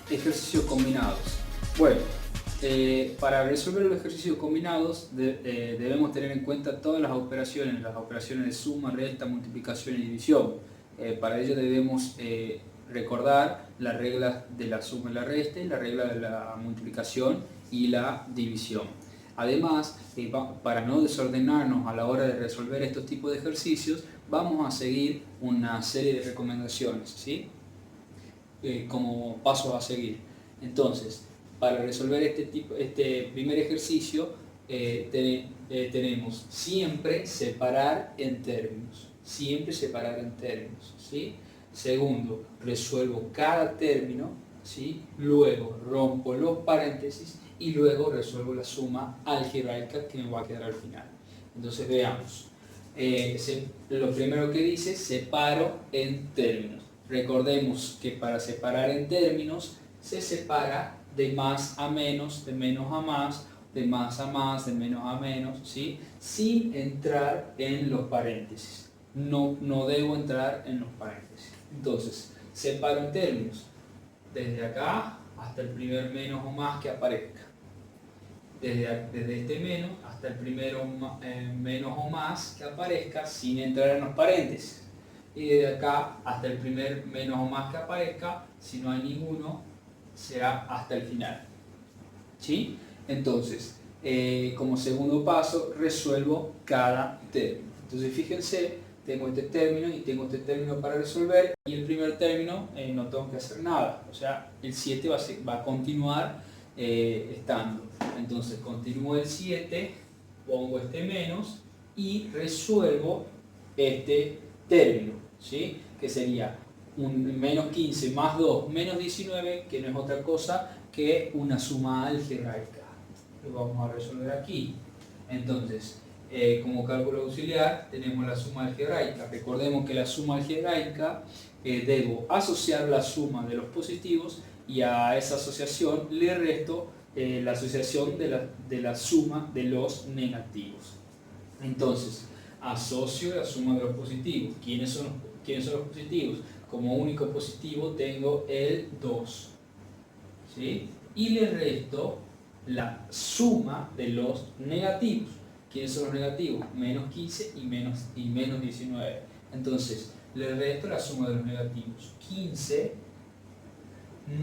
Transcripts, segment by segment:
Ejercicios combinados. Bueno, para resolver los ejercicios combinados debemos tener en cuenta todas las operaciones de suma, resta, multiplicación y división. Para ello debemos recordar las reglas de la suma y la resta, y la regla de la multiplicación y la división. Además, para no desordenarnos a la hora de resolver estos tipos de ejercicios, vamos a seguir una serie de recomendaciones, ¿sí? Como pasos a seguir. Entonces, para resolver este primer ejercicio, tenemos siempre separar en términos. Siempre separar en términos, ¿sí? Segundo, resuelvo cada término, ¿sí? Luego rompo los paréntesis y luego resuelvo la suma algebraica que me va a quedar al final. Entonces veamos. Lo primero que dice, separo en términos. Recordemos que para separar en términos se separa de más a menos, de menos a más, de más a más, de menos a menos, ¿sí? Sin entrar en los paréntesis. No debo entrar en los paréntesis. Entonces, separo en términos. Desde acá hasta el primer menos o más que aparezca. Desde este menos hasta el primero menos o más que aparezca sin entrar en los paréntesis. Y desde acá hasta el primer menos o más que aparezca, si no hay ninguno, será hasta el final. ¿Sí? Entonces, como segundo paso, resuelvo cada término. Entonces, fíjense, tengo este término y tengo este término para resolver, y el primer término no tengo que hacer nada, o sea, el 7 va a continuar estando. Entonces, continúo el 7, pongo este menos y resuelvo este término, ¿sí? Que sería un menos 15 más 2 menos 19, que no es otra cosa que una suma algebraica. Lo vamos a resolver aquí. Entonces, como cálculo auxiliar tenemos la suma algebraica. Recordemos que la suma algebraica debo asociar la suma de los positivos, y a esa asociación le resto la asociación de la suma de los negativos. Entonces, asocio la suma de los positivos. ¿Quiénes son los positivos? Como único positivo tengo el 2, ¿sí? Y le resto la suma de los negativos. ¿Quiénes son los negativos? Menos 15 y menos 19. Entonces, le resto la suma de los negativos. 15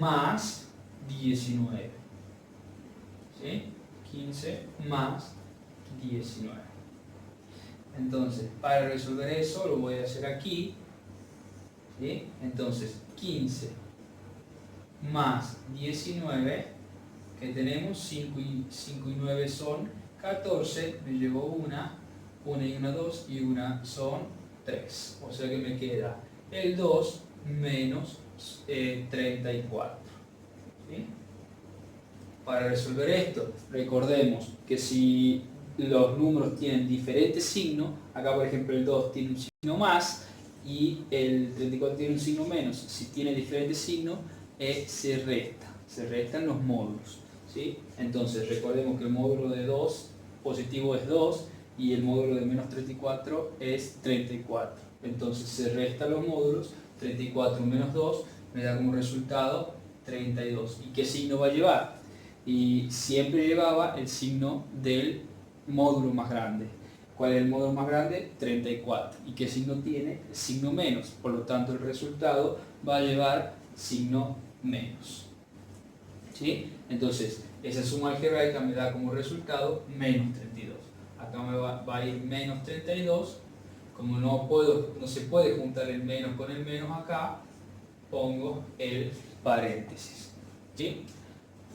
más 19. ¿Sí? 15 más 19. Entonces, para resolver eso, lo voy a hacer aquí. ¿Sí? Entonces, 15 más 19, que tenemos 5 y 9 son 14, me llevo una y una 2, y una son 3. O sea que me queda el 2 menos 34. ¿Sí? Para resolver esto, recordemos que si los números tienen diferentes signos, acá por ejemplo el 2 tiene un signo más y el 34 tiene un signo menos. Si tiene diferentes signos, se restan los módulos, ¿sí? Entonces recordemos que el módulo de 2 positivo es 2 y el módulo de menos 34 es 34. Entonces se restan los módulos, 34 menos 2 me da como resultado 32. ¿Y qué signo va a llevar? Y siempre llevaba el signo del módulo más grande. ¿Cuál es el módulo más grande? 34. ¿Y qué signo tiene? El signo menos. Por lo tanto, el resultado va a llevar signo menos. ¿Sí? Entonces, esa suma algebraica me da como resultado menos 32. Acá me va a ir menos 32. Como no se puede juntar el menos con el menos acá, pongo el paréntesis. ¿Sí?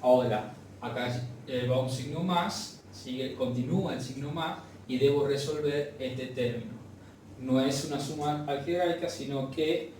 Ahora, acá va un signo más, continúa el signo más, y debo resolver este término. No es una suma algebraica, sino que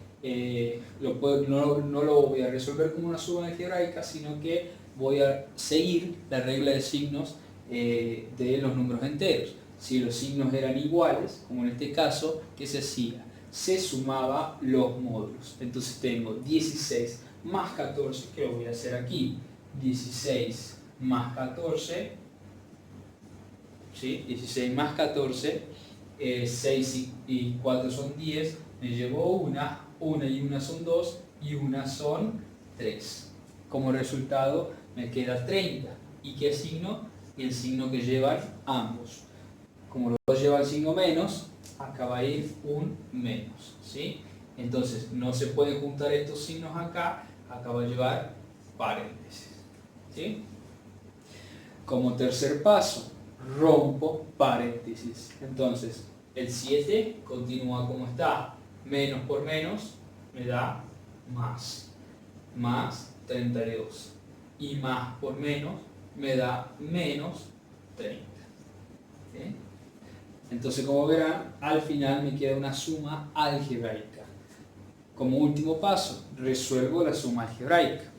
no lo voy a resolver como una suma algebraica, sino que voy a seguir la regla de signos de los números enteros. Si los signos eran iguales, como en este caso, ¿qué se hacía? Se sumaba los módulos. Entonces tengo 16 más 14, que lo voy a hacer aquí. 16 más 14, ¿sí? 16 más 14, 6 y 4 son 10, me llevo una y una son 2, y una son 3. Como resultado me queda 30. ¿Y qué signo? El signo que llevan ambos. Como los dos llevan signo menos, acá va a ir un menos, ¿sí? Entonces no se pueden juntar estos signos acá va a llevar paréntesis, ¿sí? Como tercer paso, rompo paréntesis. Entonces, el 7 continúa como está. Menos por menos me da más. Más 32. Y más por menos me da menos 30. ¿Sí? Entonces, como verán, al final me queda una suma algebraica. Como último paso, resuelvo la suma algebraica.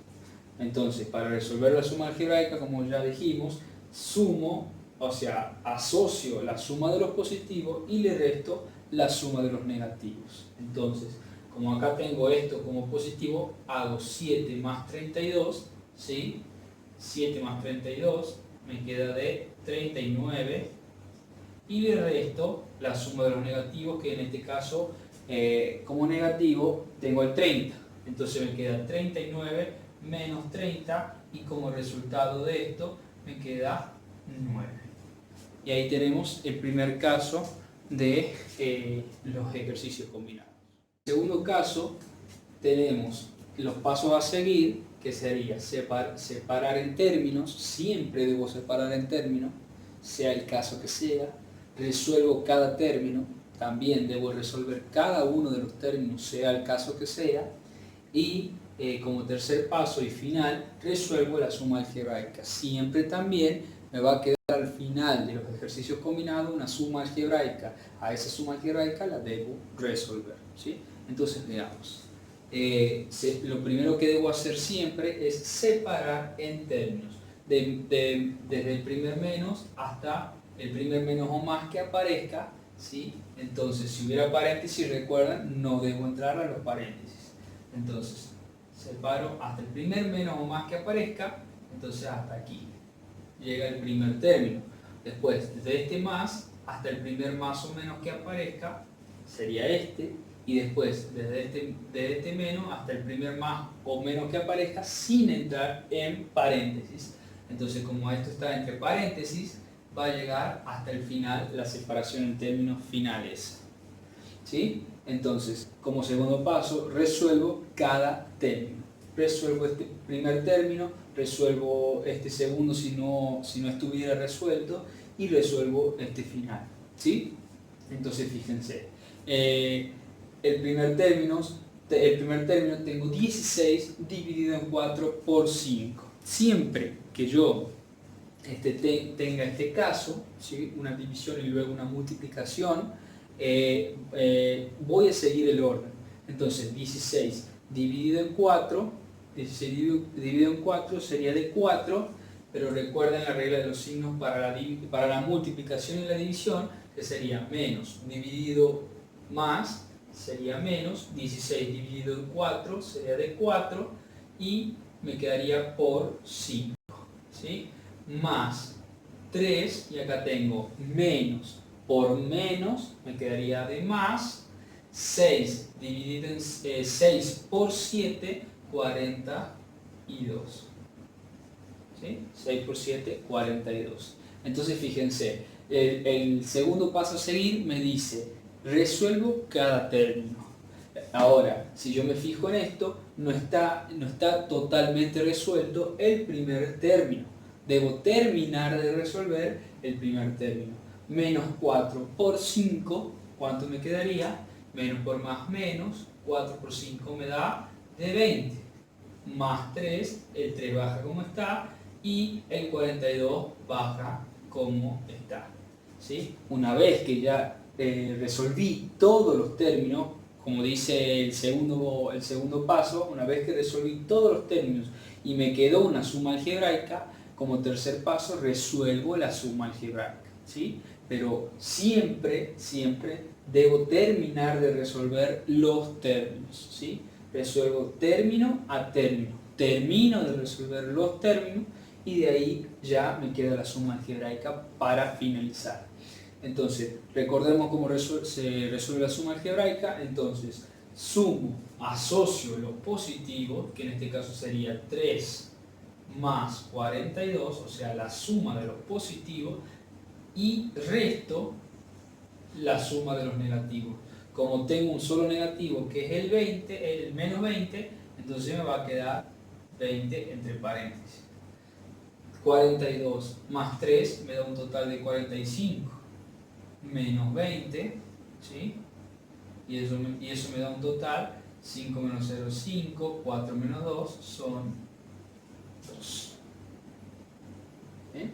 Entonces, para resolver la suma algebraica, como ya dijimos, sumo, o sea, asocio la suma de los positivos y le resto la suma de los negativos. Entonces, como acá tengo esto como positivo, hago 7 más 32, ¿sí? 7 más 32 me queda de 39 y le resto la suma de los negativos, que en este caso, como negativo, tengo el 30. Entonces me queda 39 menos 30 y como resultado de esto me queda 9. Y ahí tenemos el primer caso de los ejercicios combinados. En segundo caso tenemos los pasos a seguir, que sería separar en términos. Siempre debo separar en términos, sea el caso que sea. Resuelvo cada término, también debo resolver cada uno de los términos, sea el caso que sea. Y como tercer paso y final, resuelvo la suma algebraica. Siempre también me va a quedar al final de los ejercicios combinados una suma algebraica. A esa suma algebraica la debo resolver, ¿sí? Entonces veamos. Lo primero que debo hacer siempre es separar en términos. Desde el primer menos hasta el primer menos o más que aparezca, ¿sí? Entonces, si hubiera paréntesis, recuerdan, no debo entrar a los paréntesis. Entonces, separo hasta el primer menos o más que aparezca, entonces hasta aquí llega el primer término. Después, desde este más hasta el primer más o menos que aparezca, sería este, y después, desde este menos hasta el primer más o menos que aparezca, sin entrar en paréntesis. Entonces, como esto está entre paréntesis, va a llegar hasta el final, la separación en términos finales, ¿sí? Entonces, como segundo paso, resuelvo cada término. Resuelvo este primer término, resuelvo este segundo si no estuviera resuelto, y resuelvo este final, ¿sí? Entonces, fíjense, el primer término tengo 16 dividido en 4 por 5. Siempre que yo tenga este caso, ¿sí? Una división y luego una multiplicación, voy a seguir el orden. Entonces 16 dividido en 4, 16 dividido en 4 sería de 4, pero recuerden la regla de los signos para la multiplicación y la división, que sería menos dividido más, sería menos, 16 dividido en 4 sería de 4, y me quedaría por 5, ¿sí? Más 3, y acá tengo menos por menos, me quedaría de más. 6 dividido en 6 por 7, 42. ¿Sí? 6 por 7, 42. Entonces fíjense, el segundo paso a seguir me dice, resuelvo cada término. Ahora, si yo me fijo en esto, no está totalmente resuelto el primer término. Debo terminar de resolver el primer término. Menos 4 por 5, ¿cuánto me quedaría? Menos por más menos, 4 por 5 me da de 20. Más 3, el 3 baja como está, y el 42 baja como está, ¿sí? Una vez que ya resolví todos los términos, como dice el segundo paso, una vez que resolví todos los términos y me quedó una suma algebraica, como tercer paso resuelvo la suma algebraica, ¿sí? Pero siempre debo terminar de resolver los términos, ¿sí? Resuelvo término a término, termino de resolver los términos y de ahí ya me queda la suma algebraica para finalizar. Entonces, recordemos cómo se resuelve la suma algebraica. Entonces, sumo, asocio los positivos, que en este caso sería 3 más 42, o sea, la suma de los positivos, y resto la suma de los negativos. Como tengo un solo negativo que es el 20, el menos 20, entonces me va a quedar 20 entre paréntesis. 42 más 3 me da un total de 45, menos 20, ¿sí? Y eso me da un total, 5 menos 0, 5, 4 menos 2 son 2. ¿Eh?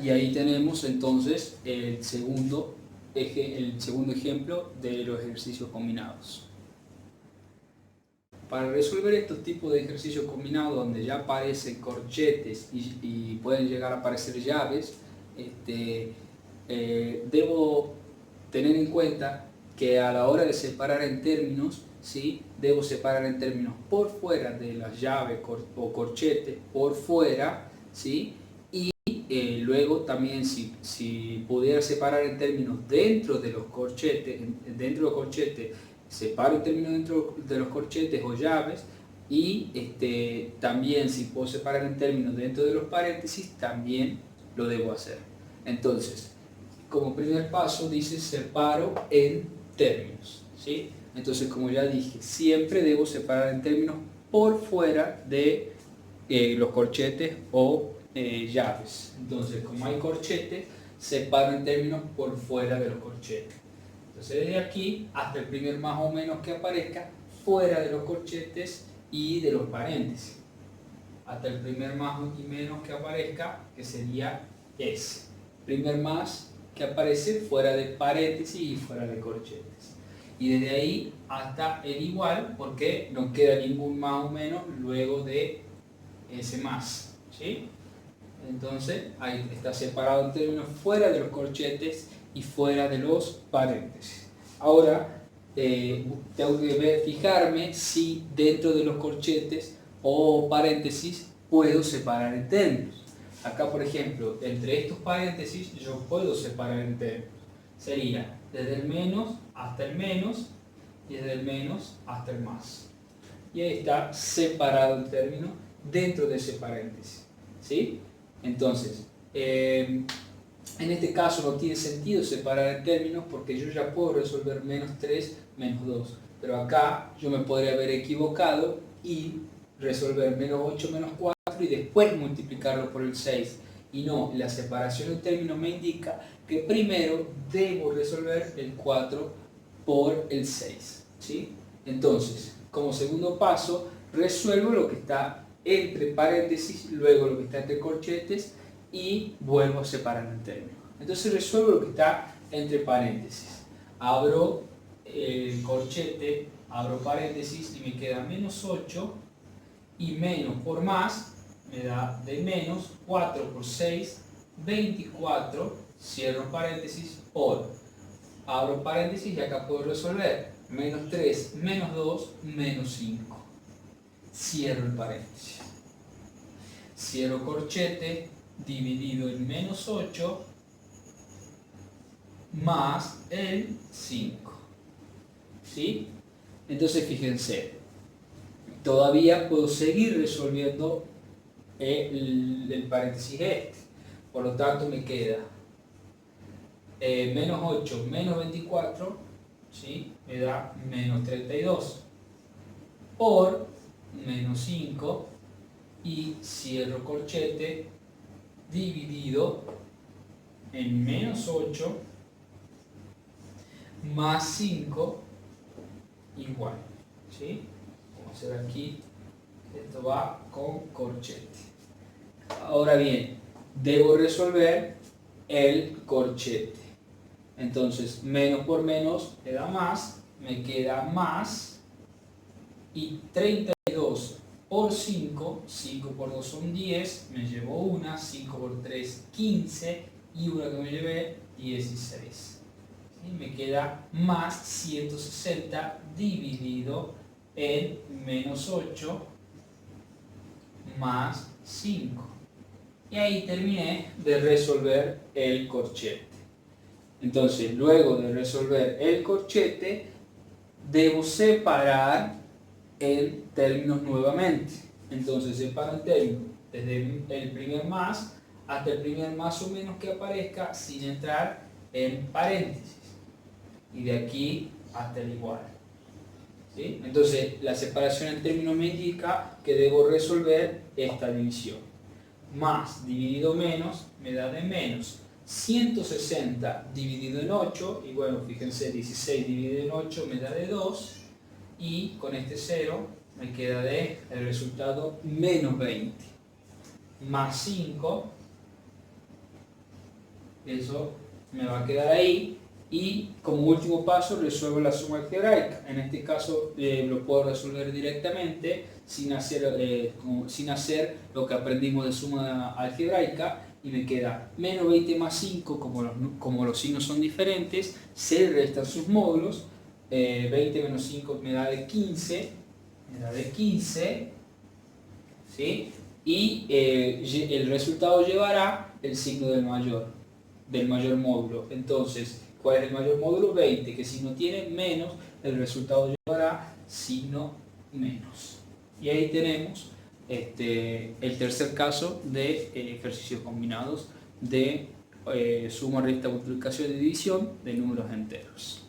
Y ahí tenemos entonces el segundo ejemplo de los ejercicios combinados. Para resolver estos tipos de ejercicios combinados donde ya aparecen corchetes y pueden llegar a aparecer llaves, debo tener en cuenta que a la hora de separar en términos, ¿sí? Debo separar en términos por fuera de las llaves o corchetes, por fuera, ¿sí? Luego también si pudiera separar en términos dentro de los corchetes, separo en términos dentro de los corchetes o llaves, y también si puedo separar en términos dentro de los paréntesis, también lo debo hacer. Entonces, como primer paso dice separo en términos, ¿sí? Entonces, como ya dije, siempre debo separar en términos por fuera de los corchetes o llaves. Entonces, como hay corchetes, separo en términos por fuera de los corchetes. Entonces, desde aquí hasta el primer más o menos que aparezca fuera de los corchetes y de los paréntesis. Hasta el primer más y menos que aparezca, que sería ese. Primer más que aparece fuera de paréntesis y fuera de corchetes. Y desde ahí hasta el igual, porque no queda ningún más o menos luego de ese más, ¿sí? Entonces ahí está separado en términos fuera de los corchetes y fuera de los paréntesis. Ahora tengo que fijarme si dentro de los corchetes o paréntesis puedo separar en términos. Acá, por ejemplo, entre estos paréntesis yo puedo separar en términos. Sería desde el menos hasta el menos y desde el menos hasta el más. Y ahí está separado en términos dentro de ese paréntesis, ¿sí? Entonces, en este caso no tiene sentido separar en términos porque yo ya puedo resolver menos 3 menos 2. Pero acá yo me podría haber equivocado y resolver menos 8 menos 4 y después multiplicarlo por el 6. Y no, la separación en términos me indica que primero debo resolver el 4 por el 6, ¿sí? Entonces, como segundo paso, resuelvo lo que está entre paréntesis, luego lo que está entre corchetes y vuelvo a separar en términos. Entonces resuelvo lo que está entre paréntesis. Abro el corchete, abro paréntesis y me queda menos 8 y menos por más me da de menos 4 por 6, 24, cierro paréntesis por, abro paréntesis y acá puedo resolver menos 3, menos 2, menos 5. Cierro el paréntesis. Cierro corchete dividido en menos 8 más el 5. ¿Sí? Entonces fíjense, todavía puedo seguir resolviendo el paréntesis este. Por lo tanto me queda menos 8 menos 24, ¿sí? Me da menos 32 por menos 5 y cierro corchete dividido en menos 8 más 5 igual, ¿sí? Vamos a hacer aquí, esto va con corchete. Ahora bien, debo resolver el corchete. Entonces, menos por menos me da más, me queda más, y 32 por 5, 5 por 2 son 10, me llevo una, 5 por 3, 15, y una que me llevé, 16. ¿Sí? Me queda más 160 dividido en menos 8 más 5. Y ahí terminé de resolver el corchete. Entonces, luego de resolver el corchete, debo separar en términos nuevamente. Entonces, separo en términos desde el primer más hasta el primer más o menos que aparezca sin entrar en paréntesis. Y de aquí hasta el igual. ¿Sí? Entonces, la separación en términos me indica que debo resolver esta división. Más dividido menos me da de menos 160 dividido en 8, y bueno, fíjense, 16 dividido en 8 me da de 2, y con este 0 me queda de el resultado menos 20, más 5, eso me va a quedar ahí, y como último paso resuelvo la suma algebraica. En este caso lo puedo resolver directamente sin hacer lo que aprendimos de suma algebraica, y me queda menos 20 más 5, como los signos son diferentes, se restan sus módulos. 20 menos 5 me da de 15, ¿sí? Y el resultado llevará el signo del mayor módulo. Entonces, ¿cuál es el mayor módulo? 20, que si no tiene menos, el resultado llevará signo menos. Y ahí tenemos el tercer caso de ejercicios combinados de suma, resta, multiplicación y división de números enteros.